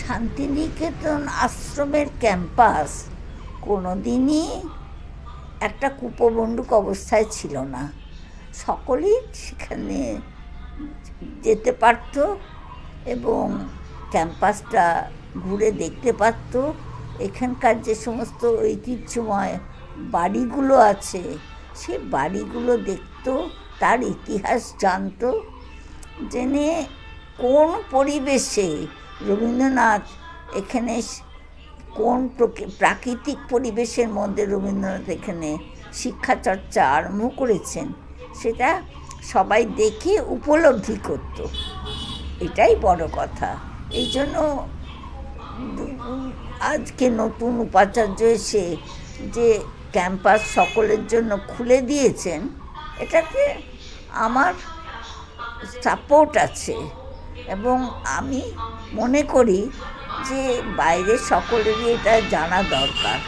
শান্তিনিকেতন আশ্রমের ক্যাম্পাস কোনোদিনই একটা কূপমণ্ডূক অবস্থায় ছিল না। সকলেই সেখানে যেতে পারত এবং ক্যাম্পাসটা ঘুরে দেখতে পারত। এখানকার যে সমস্ত ঐতিহ্যময় বাড়িগুলো আছে সেই বাড়িগুলো দেখত, তার ইতিহাস জানত, জেনে কোন পরিবেশে রবীন্দ্রনাথ এখানে, কোন প্রাকৃতিক পরিবেশের মধ্যে রবীন্দ্রনাথ এখানে শিক্ষাচর্চা আরম্ভ করেছেন সেটা সবাই দেখে উপলব্ধি করত। এটাই বড় কথা। এই জন্য আজকে নতুন উপাচার্য এসে যে ক্যাম্পাস সকলের জন্য খুলে দিয়েছেন, এটাতে আমার সাপোর্ট আছে এবং আমি মনে করি যে বাইরে সকলেরই এটা জানা দরকার।